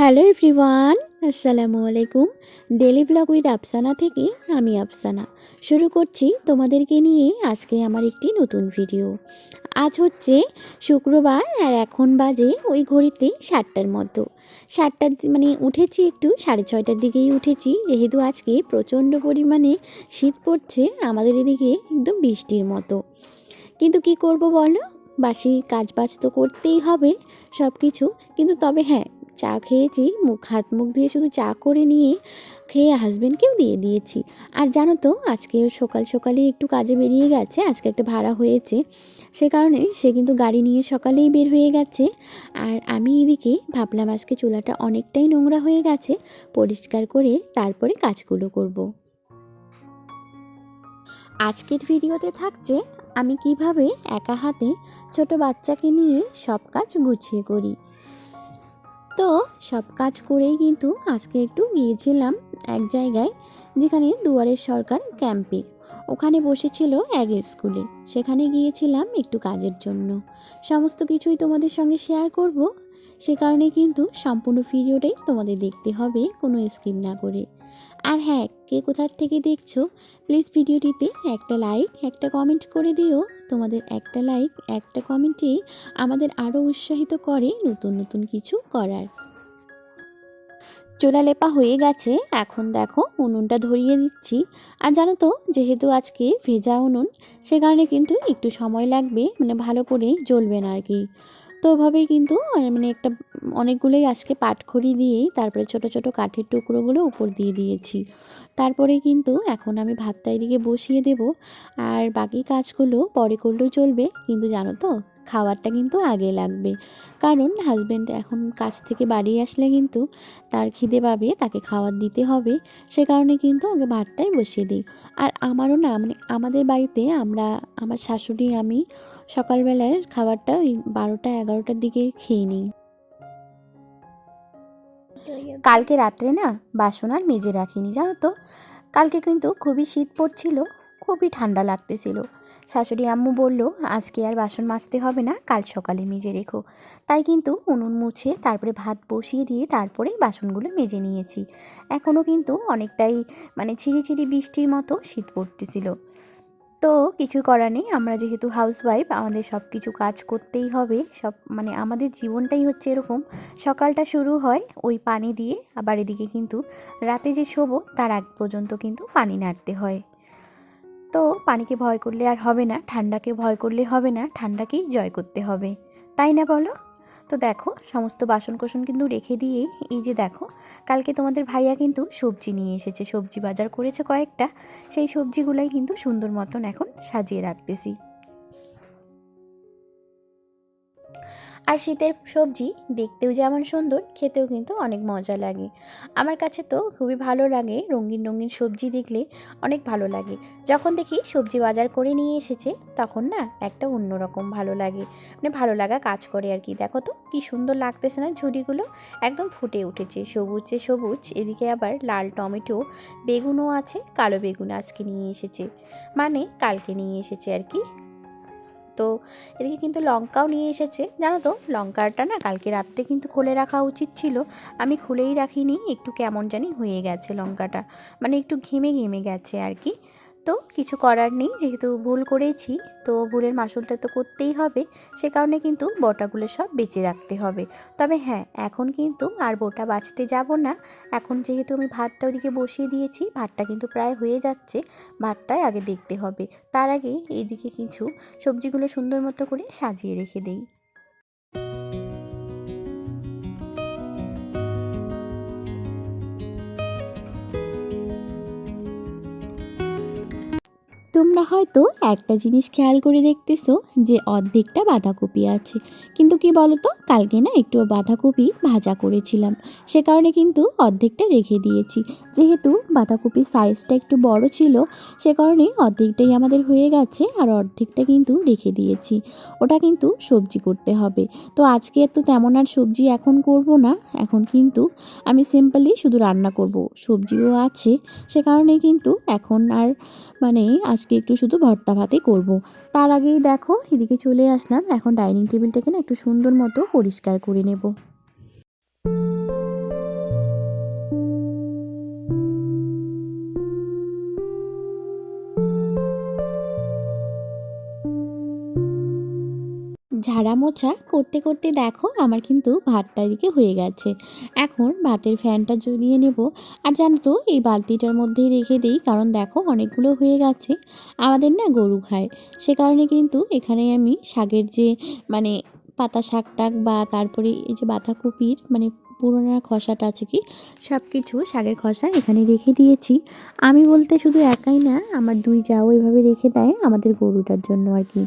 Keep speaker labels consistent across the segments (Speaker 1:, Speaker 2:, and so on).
Speaker 1: Hello everyone, আসসালামু আলাইকুম। Daily blog with Afsana থেকে আমি আফসানা শুরু করছি তোমাদেরকে নিয়ে আজকে আমার একটি নতুন ভিডিও। আজ হচ্ছে শুক্রবার আর এখন বাজে ওই ঘড়িতে 7টার মতো। 7টার মানে উঠেছি একটু 6:30টার দিকেই উঠেছি, যেহেতু আজকে প্রচণ্ড পরিমাণে শীত পড়ছে আমাদের এদিকে, একদম বৃষ্টির মতো। কিন্তু কি করব বলো, বাসি কাজবাজ তো করতেই হবে সব কিছু। কিন্তু তবে হ্যাঁ, চা খেয়েছি, হাত মুখ দিয়ে শুধু চা করে নিয়ে খেয়ে হাজব্যান্ডকেও দিয়ে দিয়েছি। আর জানো তো, আজকে সকাল সকালেই একটু কাজে বেরিয়ে গেছে, আজকে একটা ভাড়া হয়েছে, সে কারণে সে কিন্তু গাড়ি নিয়ে সকালেই বের হয়ে গেছে। আর আমি এদিকে ভাবলাম আজকে চুলাটা অনেকটাই নোংরা হয়ে গেছে, পরিষ্কার করে তারপরে কাজগুলো করব। আজকের ভিডিওতে থাকছে আমি কিভাবে একা হাতে ছোট বাচ্চাকে নিয়ে সব কাজ গুছিয়ে করি। তো সব কাজ করেই কিন্তু আজকে একটু গিয়েছিলাম এক জায়গায়, যেখানে দুয়ারের সরকার ক্যাম্পে, ওখানে বসেছিল এক স্কুলে, সেখানে গিয়েছিলাম একটু কাজের জন্য। সমস্ত কিছুই তোমাদের সঙ্গে শেয়ার করব, সে কারণে কিন্তু সম্পূর্ণ ভিডিওটাই তোমাদের দেখতে হবে, কোনো স্কিপ না করে। আর হ্যাঁ, কে কোথার থেকে দেখছো প্লিজ ভিডিওটিতে একটা লাইক একটা কমেন্ট করে দিও। তোমাদের একটা লাইক একটা কমেন্টেই আমাদের আরও উৎসাহিত করে নতুন নতুন কিছু করার। চুলা লেপা হয়ে গেছে, এখন দেখো উনুনটা ধরিয়ে দিচ্ছি। আর জানো তো, যেহেতু আজকে ভেজা উনুন, সে কারণে কিন্তু একটু সময় লাগবে, মানে ভালো করে জ্বলবে না আর কি। তো ওভাবেই কিন্তু মানে অনেকগুলোই আজকে পাটখড়ি দিয়েই তারপরে ছোট ছোট কাঠের টুকরোগুলো উপর দিয়ে দিয়েছি। তারপরে কিন্তু এখন আমি ভাতটা এদিকে বসিয়ে দেব, আর বাকি কাজগুলো পরে করলেও চলবে, কিন্তু জানো তো, খাবারটা কিন্তু আগে লাগবে। কারণ হাজব্যান্ড এখন কাজ থেকে বাড়ি আসলে কিন্তু তার খিদে পাবে, তাকে খাবার দিতে হবে, সে কারণে কিন্তু আগে ভাতটাই বসিয়ে দিই। আর আমারও না, মানে আমাদের বাড়িতে আমার শাশুড়ি আমি সকালবেলার খাবারটা ওই 12টা-11টার দিকে খেয়ে নিই। কালকে রাত্রে না বাসন আর মেজে রাখিনি, জানো তো, কালকে কিন্তু খুবই শীত পড়ছিল, খুবই ঠান্ডা লাগতেছিল। শাশুড়ি আম্মু বলল আজকে আর বাসন মাজতে হবে না, কাল সকালে মেজে রেখো। তাই কিন্তু উনুন মুছে তারপরে ভাত বসিয়ে দিয়ে তারপরে বাসনগুলো মেজে নিয়েছি। এখনও কিন্তু অনেকটাই মানে ঝিরিঝিরি বৃষ্টির মতো শীত পড়তেছিল। তো কিছু করার নেই, আমরা যেহেতু হাউসওয়াইফ আমাদের সব কিছু কাজ করতেই হবে, সব মানে আমাদের জীবনটাই হচ্ছে এরকম। সকালটা শুরু হয় ওই পানি দিয়ে, আবার এদিকে কিন্তু রাতে যে শোবো তার আগ পর্যন্ত কিন্তু পানি নাড়তে হয়। তো পানিকে ভয় করলে আর হবে না, ঠান্ডাকে ভয় করলে হবে না, ঠান্ডাকেই জয় করতে হবে, তাই না বলো? তো দেখো সমস্ত বাসনকোসন কিন্তু রেখে দিয়েই, এই যে দেখো, কালকে তোমাদের ভাইয়া কিন্তু সবজি নিয়ে এসেছে, সবজি বাজার করেছে কয়েকটা, সেই সবজিগুলাই কিন্তু সুন্দর মতন এখন সাজিয়ে রাখতেছি। আর শীতের সবজি দেখতেও যেমন সুন্দর, খেতেও কিন্তু অনেক মজা লাগে। আমার কাছে তো খুবই ভালো লাগে, রঙিন রঙিন সবজি দেখলে অনেক ভালো লাগে। যখন দেখি সবজি বাজার করে নিয়ে এসেছে, তখন না একটা অন্যরকম ভালো লাগে, মানে ভালো লাগা কাজ করে আর কি। দেখো তো কি সুন্দর লাগতেছে না, ঝুড়িগুলো একদম ফুটে উঠেছে, সবুজে সবুজ, এদিকে আবার লাল টমেটো, বেগুনও আছে, কালো বেগুন আজকে নিয়ে এসেছে, মানে কালকে নিয়ে এসেছে আর কি। তো এদিকে কিন্তু লঙ্কাও নিয়ে এসেছে, জানো তো, লঙ্কাটা না কালকে রাত্রে কিন্তু খুলে রাখা উচিত ছিল, আমি খুলেই রাখিনি, একটু কেমন জানি হয়ে গেছে লঙ্কাটা, মানে একটু ঘেমে ঘেমে গেছে আর কি। তো কিছু করার নেই, যেহেতু ভুল করেছি তো ভুলের মাসুলটা তো করতেই হবে, সে কারণে কিন্তু বটাগুলো সব বেঁচে রাখতে হবে। তবে হ্যাঁ, এখন কিন্তু আর বোটা বাছতে যাব না, এখন যেহেতু আমি ভাতটা ওদিকে বসিয়ে দিয়েছি, ভাতটা কিন্তু প্রায় হয়ে যাচ্ছে, ভাতটাই আগে দেখতে হবে, তার আগে এইদিকে কিছু সবজিগুলো সুন্দর মতো করে সাজিয়ে রেখে দেই। তোমরা হয়তো একটা জিনিস খেয়াল করে দেখতেছো যে অর্ধেকটা বাঁধাকপি আছে, কিন্তু কি বলো তো, কালকে না একটু বাঁধাকপি ভাজা করেছিলাম, সে কারণে কিন্তু অর্ধেকটা রেখে দিয়েছি। যেহেতু বাঁধাকপির সাইজটা একটু বড় ছিল, সে কারণে অর্ধেকটাই আমাদের হয়ে গেছে, আর অর্ধেকটা কিন্তু রেখে দিয়েছি, ওটা কিন্তু সবজি করতে হবে। তো আজকে তো তেমন আর সবজি এখন করব না, এখন কিন্তু আমি সিম্পলি শুধু রান্না করব, সবজিও আছে, সে কারণে কিন্তু এখন আর মানে আজকে একটু শুধু ভর্তা ভাতই করব। তার আগেই দেখো এদিকে চলে আসলাম, এখন ডাইনিং টেবিলটাকে না একটু সুন্দর মতো পরিষ্কার করে নেব। ঝাড়া মোছা করতে করতে দেখো আমার কিন্তু ভাতটা এদিকে হয়ে গেছে। এখন ভাতের ফ্যানটা জ্বলিয়ে নেব। আর জানো তো এই বালতিটার মধ্যেই রেখে দিই, কারণ দেখো অনেকগুলো হয়ে গেছে। আমাদের না গরু খায়, সে কারণে কিন্তু এখানে আমি শাকের যে মানে পাতা শাক টাক বা তারপরে এই যে বাঁধাকপির পুরোনো খসাটা আছে কি, সব কিছু শাকের খসা এখানে রেখে দিয়েছি। আমি বলতে শুধু একাই না, আমার দুই যাও এভাবে রেখে দেয় আমাদের গরুটার জন্য আর কি।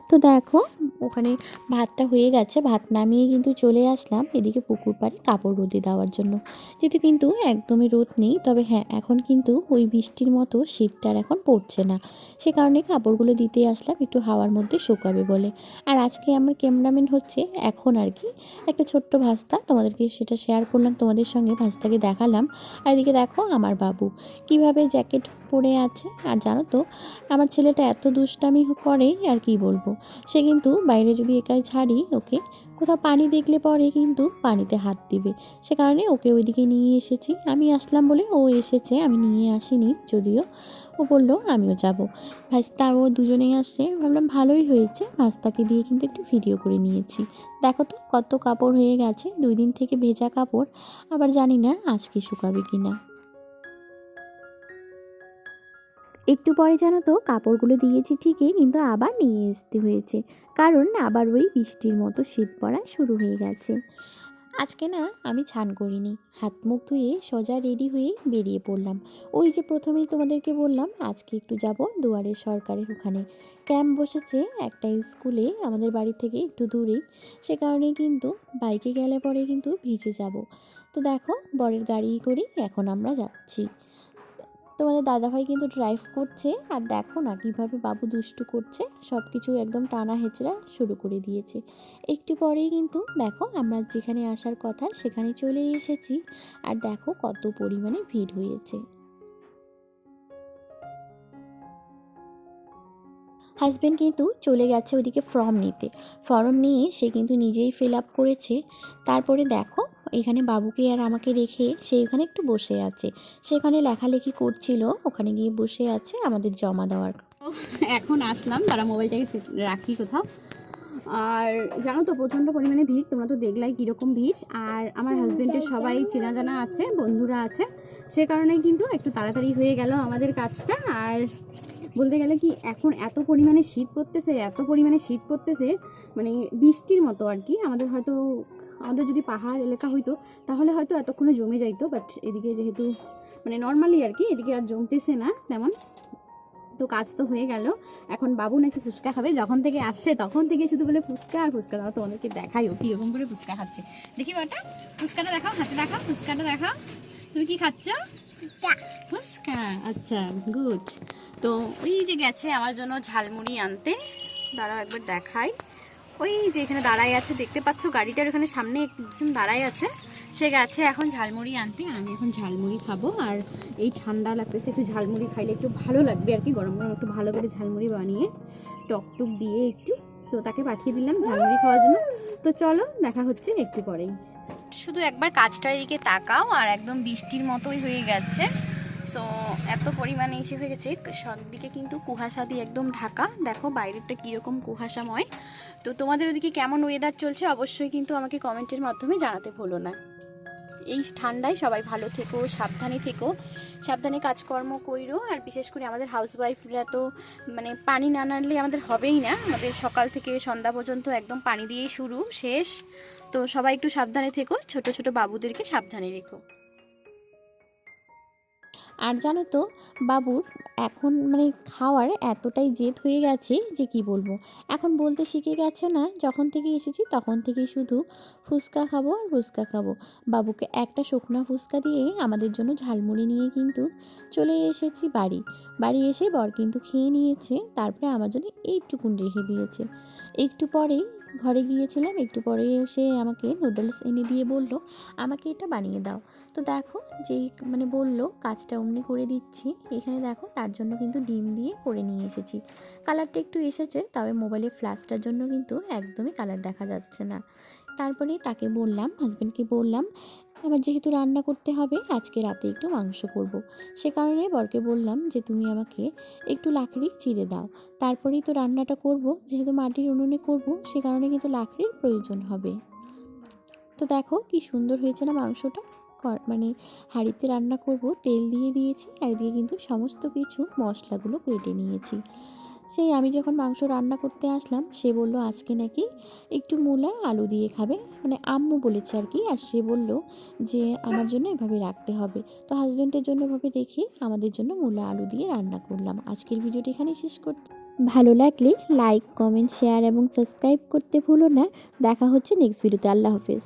Speaker 1: তো দেখো ওখানে ভাতটা হয়ে গেছে, ভাত নামিয়ে কিন্তু চলে আসলাম এদিকে পুকুর পাড়ে কাপড় রোদে দেওয়ার জন্য। যেহেতু কিন্তু একদমই রোদ নেই, তবে হ্যাঁ এখন কিন্তু ওই বৃষ্টির মতো শীতটা আর এখন পড়ছে না, সে কারণে কাপড়গুলো দিতে আসলাম একটু হাওয়ার মধ্যে শুকাবে বলে। আর আজকে আমার ক্যামেরাম্যান হচ্ছে এখন আর কি একটা ছোট্ট ভাস্তা, তোমাদেরকে সেটা শেয়ার করলাম তোমাদের সঙ্গে, ভাস্তাকে দেখালাম। আর এদিকে দেখো আমার বাবু কিভাবে জ্যাকেট পরে আছে। আর জানো তো আমার ছেলেটা এত দুষ্টামি করে আর কি বলবো, সে কিন্তু বাইরে যদি একাই ছাড়ি ওকে, কোথাও পানি দেখলে পরে কিন্তু পানিতে হাত দিবে। সে কারণে ওকে ওইদিকে নিয়ে এসেছি, আমি আসলাম বলে ও এসেছে, আমি নিয়ে আসিনি যদিও। ও বললো আমিও যাব। ভাস্তা ও দুজনেই আসছে, ভাবলাম ভালোই হয়েছে, ভাস্তাকে দিয়ে কিন্তু একটু ভিডিও করে নিয়েছি। দেখো তো কত কাপড় হয়ে গেছে, 2 দিন থেকে ভেজা কাপড়, আবার জানি না আজকে শুকাবে কিনা। একটু পরে জানো তো কাপড়গুলো দিয়েছি ঠিকই, কিন্তু আবার নিয়ে আসতে হয়েছে, কারণ আবার ওই বৃষ্টির মতো শীত পড়া শুরু হয়ে গেছে। আজকে না আমি স্নান করিনি, হাত মুখ ধুয়ে সোজা রেডি হয়ে বেরিয়ে পড়লাম। ওই যে প্রথমেই তোমাদেরকে বললাম আজকে একটু যাব দুয়ারের সরকারের ওখানে ক্যাম্প বসেছে একটা স্কুলে আমাদের বাড়ি থেকে একটু দূরেই, সে কারণে কিন্তু বাইকে গেলে পরে কিন্তু ভিজে যাব। তো দেখো বরের গাড়ি করেই এখন আমরা যাচ্ছি। তোমাদের দাদাভাই কিন্তু ড্রাইভ করছে, আর দেখো না কীভাবে বাবু দুষ্টু করছে, সব কিছু একদম টানা হেঁচড়া শুরু করে দিয়েছে। একটু পরেই কিন্তু দেখো আমরা যেখানে আসার কথা সেখানে চলে এসেছি। আর দেখো কত পরিমাণে ভিড় হয়েছে। হাজব্যান্ড কিন্তু চলে গেছে ওইদিকে ফর্ম নিতে, ফর্ম নিয়ে সে কিন্তু নিজেই ফিল আপ করেছে। তারপরে দেখো এখানে বাবুকে আর আমাকে রেখে সে এখানে একটু বসে আছে, সেখানে লেখালেখি করছিল, ওখানে গিয়ে বসে আছে আমাদের জমা দেওয়ার।
Speaker 2: এখন আসলাম, তারা মোবাইলটাকে রাখি কোথাও। আর জানো তো প্রচণ্ড পরিমাণে ভিড়, তোমরা তো দেখলাই কীরকম ভিড়। আর আমার হাজব্যান্ডের সবাই চেনা জানা আছে, বন্ধুরা আছে, সে কারণেই কিন্তু একটু তাড়াতাড়ি হয়ে গেল আমাদের কাজটা। আর বলতে গেলে কি এখন এত পরিমাণে শীত পড়তেছে, এত পরিমাণে শীত পড়তেছে, মানে বৃষ্টির মতো আর কি। আমাদের যদি পাহাড় এলাকা হইতো তাহলে হয়তো এতক্ষণে জমে যাইতো, বাট এদিকে যেহেতু নর্মালি আর কি, এদিকে আর জমতেছে না তেমন। তো কাজ তো হয়ে গেল, এখন বাবু নাকি ফুচকা খাবে, যখন থেকে আসছে তখন থেকে শুধু বলে ফুচকা আর ফুচকা। দাও তোমাদেরকে দেখাই ও কীরকম করে ফুচকা খাচ্ছে, দেখি বাটা ফুচকাটা দেখাও, হাতে দেখাও, ফুচকাটা দেখাও। তুমি কি খাচ্ছ? ফুচকা, আচ্ছা গুড। তো ওই যে গেছে আমার জন্য ঝালমুড়ি আনতে, দাঁড়াও একবার দেখাই। ওই যে এখানে দাঁড়াই আছে, দেখতে পাচ্ছ গাড়িটার ওখানে সামনে একজন দাঁড়াই আছে, সে গেছে এখন ঝালমুড়ি আনতে। আর আমি এখন ঝালমুড়ি খাবো, আর এই ঠান্ডা লাগতেছে, একটু ঝালমুড়ি খাইলে একটু ভালো লাগবে আর কি, গরম গরম একটু ভালো করে ঝালমুড়ি বানিয়ে টক টুক দিয়ে একটু। তো তাকে পাঠিয়ে দিলাম ঝালমুড়ি খাওয়ার জন্য। তো চলো দেখা হচ্ছে একটু পরেই। শুধু একবার কাজটার দিকে তাকাও, আর একদম বৃষ্টির মতোই হয়ে গেছে। সো এত পরিমাণে এসে হয়ে গেছে, সব দিকে কিন্তু কুয়াশা দিয়ে একদম ঢাকা, দেখো বাইরেটা কীরকম কুয়াশাময়। তো তোমাদের ওদিকে কেমন ওয়েদার চলছে অবশ্যই কিন্তু আমাকে কমেন্টের মাধ্যমে জানাতে ভুলো না। এই ঠান্ডায় সবাই ভালো থেকো, সাবধানে থেকো, সাবধানে কাজকর্ম কইরো। আর বিশেষ করে আমাদের হাউসওয়াইফরা তো পানি না নাড়লে আমাদের হবেই না, আমাদের সকাল থেকে সন্ধ্যা পর্যন্ত একদম পানি দিয়েই শুরু শেষ। তো সবাই একটু সাবধানে থেকো, ছোট ছোট বাবুদেরকে সাবধানে রেখো।
Speaker 1: আর জানো তো বাবুর এখন খাওয়ার এতটাই জেদ হয়ে গেছে যে কি বলবো, এখন বলতে শিখে গেছে না, যখন থেকে এসেছি তখন থেকে শুধু ফুচকা খাবো আর ফুচকা খাবো। বাবুকে একটা শুকনো ফুচকা দিয়ে আমাদের জন্য ঝালমুড়ি নিয়ে কিন্তু চলে এসেছি বাড়ি। বাড়ি এসে বর কিন্তু খেয়ে নিয়েছে, তারপরে আমার জন্য এইটুকুন রেখে দিয়েছে। একটু পরেই ঘরে গিয়েছিলাম, একটু পরে সে আমাকে নুডলস এনে দিয়ে বলল আমাকে এটা বানিয়ে দাও। তো দেখো যেই বললো কাজটা অমনি করে দিচ্ছি। এখানে দেখো তার জন্য কিন্তু ডিম দিয়ে করে নিয়ে এসেছি, কালারটা একটু এসেছে, তবে মোবাইলের ফ্ল্যাশটার জন্য কিন্তু একদমই কালার দেখা যাচ্ছে না। তারপরে তাকে বললাম, হাজব্যান্ডকে বললাম আমার যেহেতু রান্না করতে হবে, আজকে রাতে একটু মাংস করব। সে কারণে বরকে বললাম যে তুমি আমাকে একটু লাকড়ি চিড়ে দাও, তারপরেই তো রান্নাটা করব। যেহেতু মাটির উনুনে করব, সে কারণে কিন্তু লাকড়ির প্রয়োজন হবে। তো দেখো কি সুন্দর হয়েছে না মাংসটা। মানে হাঁড়িতে রান্না করব, তেল দিয়ে দিয়েছি, আর এদিকে কিন্তু সমস্ত কিছু মশলাগুলো কেটে নিয়েছি। সেই আমি যখন মাংস রান্না করতে আসলাম, সে বলল আজকে নাকি একটু মূলা আলু দিয়ে খাবে, মানে আম্মু বলেছে আর কি। আর সে বলল যে আমার জন্য এভাবে রাখতে হবে। তো হাজব্যান্ডের জন্য এভাবে রেখে আমাদের জন্য মূলা আলু দিয়ে রান্না করলাম। আজকের ভিডিওটি এখানেই শেষ করতে, ভালো লাগলে লাইক, কমেন্ট, শেয়ার এবং সাবস্ক্রাইব করতে ভুলো না। দেখা হচ্ছে নেক্সট ভিডিওতে। আল্লাহ হাফেজ।